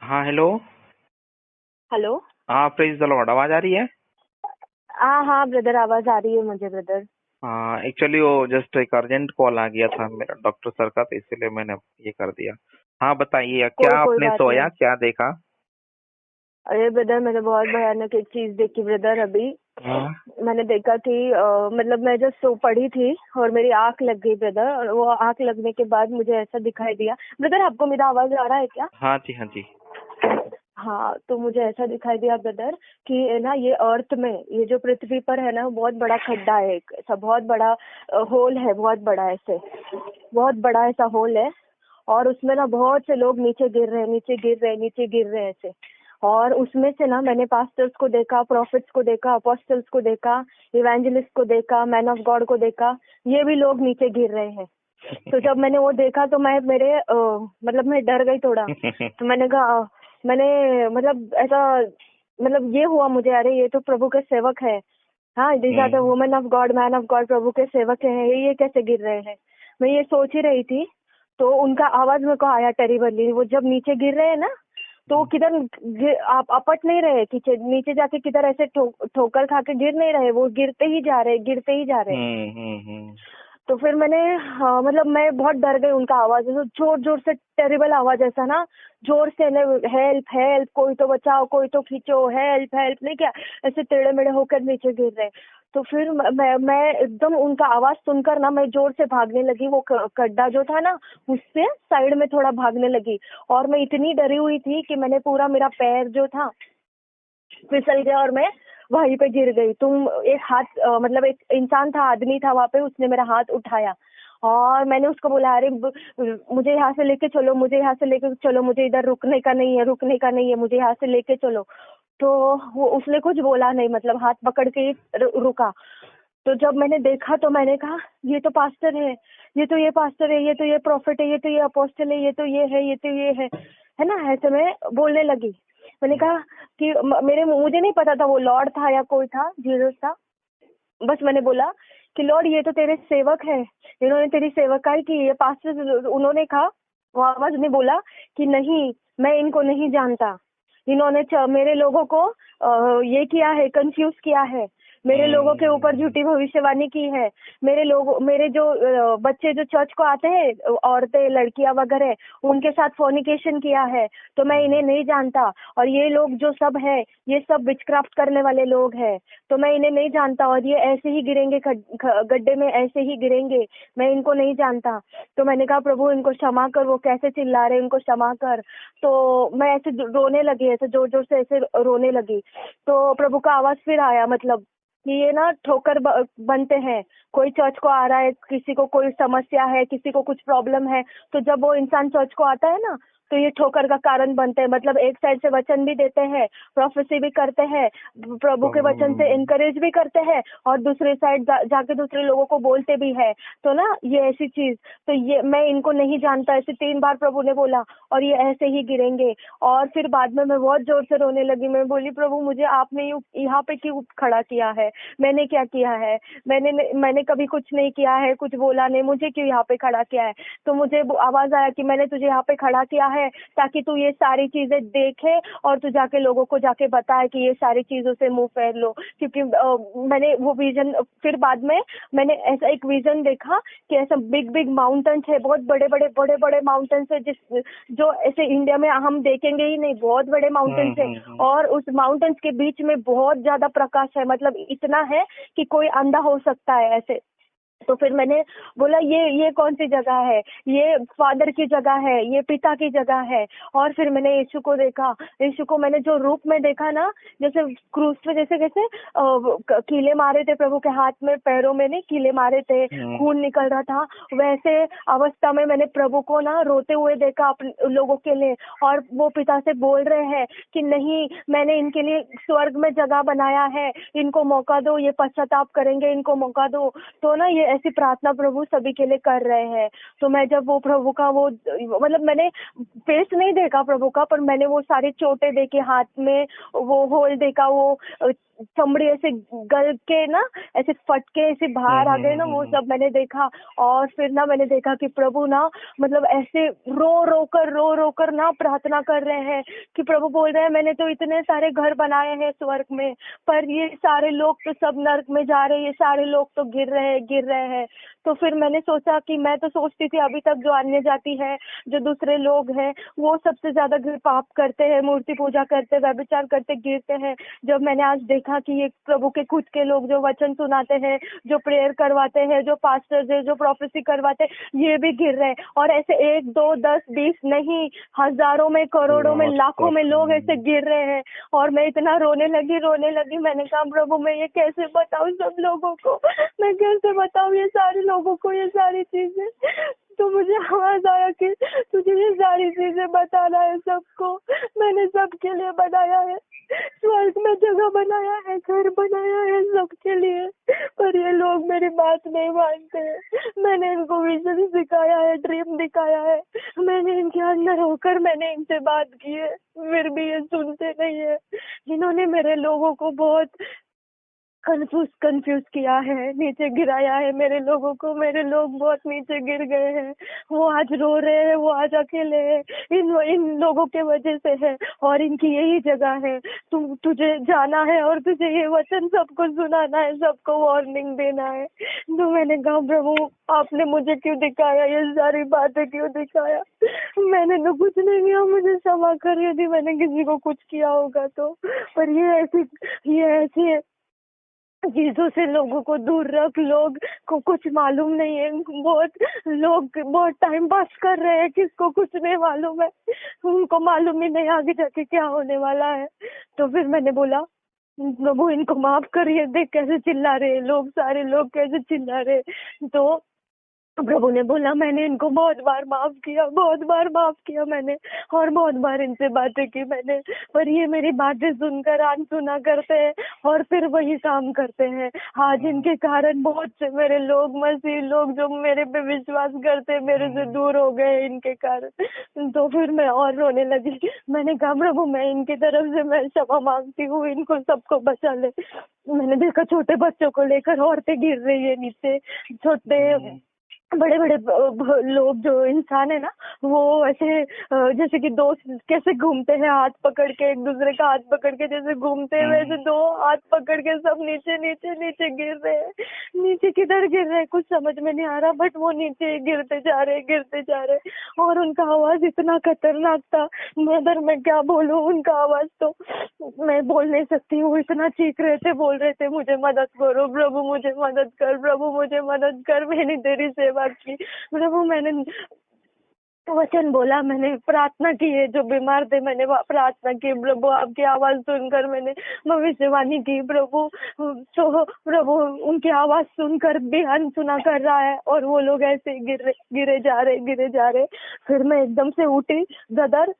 हाँ, hello. Hello. हाँ, praise the Lord. आवाज आ रही है? हाँ हाँ ब्रदर, आवाज आ रही है मुझे ब्रदर। हाँ, एक्चुअली वो जस्ट एक अर्जेंट कॉल आ गया था मेरा डॉक्टर सर का, तो इसीलिए मैंने ये कर दिया। हाँ, बताइए क्या कोई आपने बात सोया, नहीं। क्या देखा? अरे ब्रदर, मैंने बहुत भयानक एक चीज देखी ब्रदर अभी। हाँ। मैंने देखा कि मतलब मैं जब सो पड़ी थी और मेरी आंख लग गई ब्रदर, और वो आंख लगने के बाद मुझे ऐसा दिखाई दिया। ब्रदर, आपको मेरा आवाज आ रहा है क्या? हाँ जी, हाँ जी। हाँ, तो मुझे ऐसा दिखाई दिया ब्रदर कि है ना, ये अर्थ में, ये जो पृथ्वी पर है ना, बहुत बड़ा खड्डा है, एक ऐसा बहुत बड़ा होल है, बहुत बड़ा ऐसे, बहुत बड़ा ऐसा होल है। और उसमें ना बहुत से लोग नीचे गिर रहे हैं, नीचे गिर रहे हैं, नीचे गिर रहे हैं ऐसे। और उसमें से ना मैंने पास्टर्स को देखा, प्रॉफिट्स को देखा, अपोस्टल्स को देखा, इवेंजलिस्ट को देखा, मैन ऑफ गॉड को देखा। ये भी लोग नीचे गिर रहे हैं। तो जब मैंने वो देखा तो मैं मतलब मैं डर गई थोड़ा। तो मैंने कहा मैंने मतलब ऐसा, मतलब ये हुआ मुझे, अरे ये तो प्रभु के सेवक है। हाँ, these are the hmm. Women of God, man of God, प्रभु के सेवक है, ये कैसे गिर रहे हैं। मैं ये सोच ही रही थी। तो उनका आवाज मेरे को आया टेरिबली, वो जब नीचे गिर रहे हैं ना, तो वो किधर आप अपट नहीं रहे, नीचे नीचे जाके किधर ऐसे ठोकर खा के गिर नहीं रहे, वो गिरते ही जा रहे, गिरते ही जा रहे। हम्म। हम्म। तो फिर मैंने, हाँ, मतलब मैं बहुत डर गई उनका आवाज, तो जोर जोर से टेरिबल आवाज ऐसा ना, जोर से ना, हेल्प हेल्प, कोई तो बचाओ, कोई तो खींचो, हेल्प हेल्प, नहीं क्या, ऐसे टेढ़े मेढ़े होकर नीचे गिर रहे। तो फिर मैं एकदम उनका आवाज सुनकर ना, मैं जोर से भागने लगी, वो गड्ढा जो था ना, उससे साइड में थोड़ा भागने लगी। और मैं इतनी डरी हुई थी कि मैंने पूरा, मेरा पैर जो था फिसल गया और मैं वहीं पे गिर गई। तुम एक हाथ मतलब एक इंसान था, आदमी था वहां पे, उसने मेरा हाथ उठाया। और मैंने उसको बोला, अरे मुझे यहाँ से लेके चलो, मुझे यहाँ से लेके चलो, मुझे इधर रुकने का नहीं है, रुकने का नहीं है, मुझे यहाँ से लेके चलो। तो वो, उसने कुछ बोला नहीं, मतलब हाथ पकड़ के ही रुका। तो जब मैंने देखा तो मैंने कहा, ये तो पास्टर है, ये तो ये पास्टर है, ये तो ये प्रॉफिट है, ये तो ये अपोस्टल है, ये तो ये है, ये तो ये है ना, ऐसे मैं बोलने लगी। मैंने कहा कि मुझे नहीं पता था वो लॉर्ड था या कोई था, जीसस था। बस मैंने बोला कि लॉर्ड, ये तो तेरे सेवक है, इन्होंने तेरी सेवकाई की, ये पास्टर, उन्होंने कहा, वो आवाज ने बोला कि नहीं, मैं इनको नहीं जानता। इन्होंने मेरे लोगों को ये किया है, कंफ्यूज किया है, मेरे लोगों के ऊपर हम्म। झूठी भविष्यवाणी की है। मेरे जो बच्चे जो चर्च को आते हैं, औरतें, लड़कियां वगैरह, उनके साथ फोर्निकेशन किया है। तो मैं इन्हें नहीं जानता। और ये लोग जो सब है, ये सब विचक्राफ्ट करने वाले लोग हैं। तो मैं इन्हें नहीं जानता, और ये ऐसे ही गिरेंगे, गड्ढे में ऐसे ही गिरेंगे। मैं इनको नहीं जानता। तो मैंने कहा, प्रभु इनको क्षमा कर, वो कैसे चिल्ला रहे, इनको क्षमा कर। तो मैं ऐसे रोने लगी, ऐसे जोर जोर से ऐसे रोने लगी। तो प्रभु का आवाज फिर आया, मतलब कि ये ना ठोकर बनते हैं। कोई चर्च को आ रहा है, किसी को कोई समस्या है, किसी को कुछ प्रॉब्लम है, तो जब वो इंसान चर्च को आता है ना, तो ये ठोकर का कारण बनते हैं। मतलब एक साइड से वचन भी देते हैं, प्रोफेसी भी करते हैं, प्रभु के वचन से इनकरेज भी करते हैं, और दूसरे साइड जाके दूसरे लोगों को बोलते भी है। तो ना ये ऐसी चीज, तो ये मैं इनको नहीं जानता, ऐसे 3 बार प्रभु ने बोला, और ये ऐसे ही गिरेंगे। और फिर बाद में मैं बहुत जोर से रोने लगी। मैं बोली, प्रभु मुझे आपने यहाँ पे क्यों खड़ा किया है, मैंने क्या किया है, मैंने कभी कुछ नहीं किया है, कुछ बोला नहीं, मुझे क्यों यहाँ पे खड़ा किया है। तो मुझे आवाज आया कि मैंने तुझे यहाँ पे खड़ा किया है ताकि तू ये सारी चीजें देखे, और तू जाके लोगों को जाके बताए कि ये सारी चीजों से मुंह फेर लो। क्योंकि मैंने वो विजन, फिर बाद में मैंने ऐसा एक विजन देखा कि ऐसा बिग बिग माउंटेन्स है, बहुत बड़े बड़े माउंटेन्स है, जिस जो ऐसे इंडिया में हम देखेंगे ही नहीं, बहुत बड़े माउंटेन्स है। हम्म। और उस माउंटेन्स के बीच में बहुत ज्यादा प्रकाश है, मतलब इतना है कि कोई अंधा हो सकता है ऐसे। तो फिर मैंने बोला, ये कौन सी जगह है, ये फादर की जगह है, ये पिता की जगह है। और फिर मैंने यीशु को देखा। यीशु को मैंने जो रूप में देखा ना, जैसे क्रूस पे जैसे कैसे कीले मारे थे प्रभु के हाथ में, पैरों में नहीं कीले मारे थे, हम्म। खून निकल रहा था, वैसे अवस्था में मैंने प्रभु को ना रोते हुए देखा अपने लोगों के लिए। और वो पिता से बोल रहे हैं कि नहीं, मैंने इनके लिए स्वर्ग में जगह बनाया है, इनको मौका दो, ये पश्चाताप करेंगे, इनको मौका दो। तो ना ये ऐसी प्रार्थना प्रभु सभी के लिए कर रहे हैं। तो मैं जब वो प्रभु का वो, मतलब मैंने फेस नहीं देखा प्रभु का, पर मैंने वो सारे चोटें देखी हाथ में, वो होल देखा, वो चमड़ी ऐसे गल के ना ऐसे फट के ऐसे बाहर आ गए ना, वो सब मैंने देखा। और फिर ना मैंने देखा कि प्रभु ना मतलब ऐसे रो रो कर ना प्रार्थना कर रहे हैं कि प्रभु बोल रहे हैं मैंने तो इतने सारे घर बनाए हैं स्वर्ग में, पर ये सारे लोग तो सब नर्क में जा रहे हैं, ये सारे लोग तो गिर रहे हैं। तो फिर मैंने सोचा कि मैं तो सोचती थी अभी तक जो अन्य जाति है, जो दूसरे लोग हैं, वो सबसे ज्यादा पाप करते हैं, मूर्ति पूजा करते, व्यभिचार करते, गिरते हैं। जब मैंने आज देखा कि ये प्रभु के खुद के लोग जो वचन सुनाते हैं, जो प्रेयर करवाते हैं, जो पास्टर्स है, जो प्रोफेसी करवाते हैं, ये भी गिर रहे हैं। और ऐसे 1 2 10 20 नहीं, हजारों में, करोड़ों में, लाखों में लोग ऐसे गिर रहे हैं। और मैं इतना रोने लगी। मैंने कहा प्रभु मैं ये कैसे बताऊं सब लोगों को, मैं कैसे बताऊं ये सारे लोगों को ये सारी चीजें। तो मुझे आवाज आया कि तुझे ये सारी चीजें बताना है सबको। मैंने सबके लिए बनाया है, स्वर्ग में जगह बनाया है, घर बनाया है सबके लिए, पर ये लोग मेरी बात नहीं मानते हैं। मैंने इनको विजन सिखाया है, ड्रीम दिखाया है, मैंने इनके अंदर होकर मैंने इनसे बात की है, फिर भी ये सुनते नहीं है। इन्होंने मेरे लोगों को बहुत कंफ्यूज किया है, नीचे गिराया है मेरे लोगों को। मेरे लोग बहुत नीचे गिर गए हैं, वो आज रो रहे हैं, वो आज अकेले हैं, इन लोगों के वजह से है, और इनकी यही जगह है। तुझे जाना है और तुझे ये वचन सबको सुनाना है, सबको वार्निंग देना है। तो मैंने कहा प्रभु आपने मुझे क्यों दिखाया, ये सारी बातें क्यों दिखाया? मैंने तो कुछ नहीं किया, मुझे क्षमा कर यदि मैंने किसी को कुछ किया होगा तो। पर ये ऐसी चीजों से लोगों को दूर रख, लोग को कुछ मालूम नहीं है, लोग बहुत टाइम पास कर रहे हैं, किसको कुछ नहीं मालूम है, उनको मालूम ही नहीं आगे जाके क्या होने वाला है। तो फिर मैंने बोला प्रभु इनको माफ करिए, देख कैसे चिल्ला रहे हैं लोग, सारे लोग कैसे चिल्ला रहे। तो प्रभु ने बोला मैंने इनको बहुत बार माफ किया मैंने, और बहुत बार इनसे बातें की मैंने, पर ये मेरी बातें सुनकर अनसुना करते हैं और फिर वही काम करते हैं। आज इनके कारण बहुत से मेरे लोग, मसीह लोग जो मेरे पे विश्वास करते मेरे से दूर हो गए इनके कारण। तो फिर मैं और रोने लगी। मैंने कहा प्रभु मैं इनकी तरफ से मैं क्षमा मांगती हूँ, इनको सबको बचा ले। मैंने देखा छोटे बच्चों को लेकर औरतें गिर रही है नीचे, छोटे बड़े बड़े लोग जो इंसान है ना, वो ऐसे जैसे कि दोस्त कैसे घूमते हैं हाथ पकड़ के, एक दूसरे का हाथ पकड़ के जैसे घूमते हैं, वैसे दो हाथ पकड़ के सब नीचे नीचे नीचे गिर रहे हैं। नीचे किधर गिर रहे हैं कुछ समझ में नहीं आ रहा, बट वो नीचे गिरते जा रहे। और उनका आवाज इतना खतरनाक था, मदर मैं क्या बोलूं, उनका आवाज तो मैं बोल नहीं सकती हूँ, इतना चीख रहे थे, बोल रहे थे मुझे मदद करो प्रभु, मुझे मदद कर प्रभु, मुझे मदद कर, मैंने तेरी सेवा की प्रभु, मैंने वचन बोला, मैंने प्रार्थना की है, जो बीमार थे मैंने प्रार्थना की प्रभु, आपकी आवाज सुनकर मैंने भविष्यवाणी की प्रभु। तो प्रभु उनकी आवाज सुनकर भी अनसुना कर रहा है और वो लोग ऐसे गिरे जा रहे। फिर मैं एकदम से उठी ब्रदर,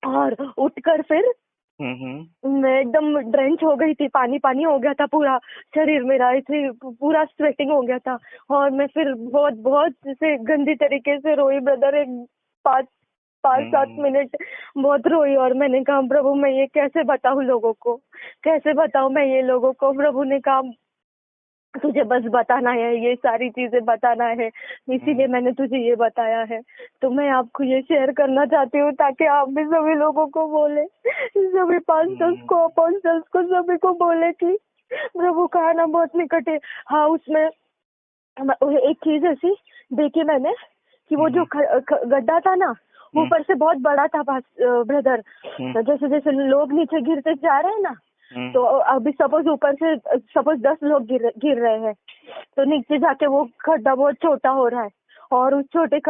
और उठकर फिर मैं एकदम ड्रेंच हो गई थी, पानी हो गया था पूरा शरीर मेरा, ऐसे पूरा स्वेटिंग हो गया था। और मैं फिर बहुत जैसे गंदी तरीके से रोई ब्रदर, एक 5-7 मिनट बहुत रोई। और मैंने कहा प्रभु मैं ये कैसे बताऊं लोगों को, कैसे बताऊं मैं ये लोगों को? प्रभु ने कहा तुझे बस बताना है, ये सारी चीजें बताना है, इसीलिए मैंने तुझे ये बताया है। तो मैं आपको ये शेयर करना चाहती हूँ ताकि आप भी सभी लोगों को बोले, सभी पास्टर्स को, अपोस्टल्स को, सभी को बोले कि प्रभु का आना बहुत निकट है। हाँ, उसमें एक चीज ऐसी देखी मैंने कि वो जो गड्ढा था ना, ऊपर से बहुत बड़ा था ब्रदर। जैसे जैसे लोग नीचे गिरते जा रहे हैं ना, तो अभी सपोज ऊपर से 10 लोग गिर रहे हैं, तो नीचे जाके वो गड्ढा बहुत छोटा हो रहा है, और उस छोटे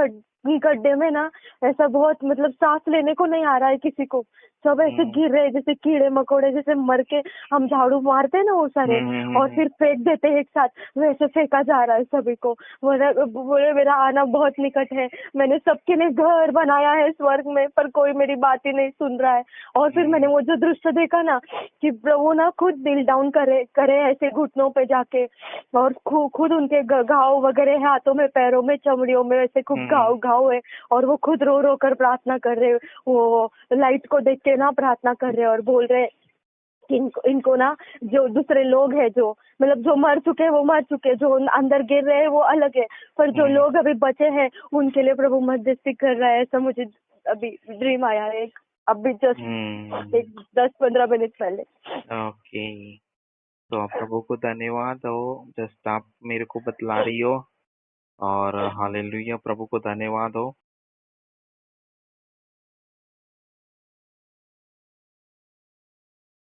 गड्ढे में ना ऐसा बहुत मतलब सांस लेने को नहीं आ रहा है किसी को, सब ऐसे गिर रहे हैं जैसे कीड़े मकोड़े, जैसे मर के हम झाड़ू मारते हैं ना वो सारे, और फिर फेंक देते हैं एक साथ, वैसे फेंका जा रहा है सभी को। बोले मेरा आना बहुत निकट है, मैंने सबके लिए घर बनाया है स्वर्ग में, पर कोई मेरी बात ही नहीं सुन रहा है। और फिर मैंने वो जो दृश्य देखा ना कि प्रभु ना खुद दिल डाउन करे ऐसे घुटनों पे जाके, और खुद उनके घाव वगैरह है, हाथों में, पैरों में, चमड़ियों में ऐसे खूब घाव है, और वो खुद रो कर प्रार्थना कर रहे, वो लाइट को देख के ना प्रार्थना कर रहे और बोल रहे कि इनको ना जो दूसरे लोग हैं, जो मतलब जो मर चुके हैं वो मर चुके हैं, जो अंदर गिर रहे हैं वो अलग है, पर जो हम्म, लोग अभी बचे हैं उनके लिए प्रभु मध्यस्थी कर रहा है। ऐसा मुझे अभी ड्रीम आया है एक, अभी जस्ट हम्म, एक 10-15 मिनट पहले। ओके। तो आप प्रभु को धन्यवाद हो, जस्ट आप मेरे को बतला रही हो, और हालेलुया, प्रभु को धन्यवाद हो।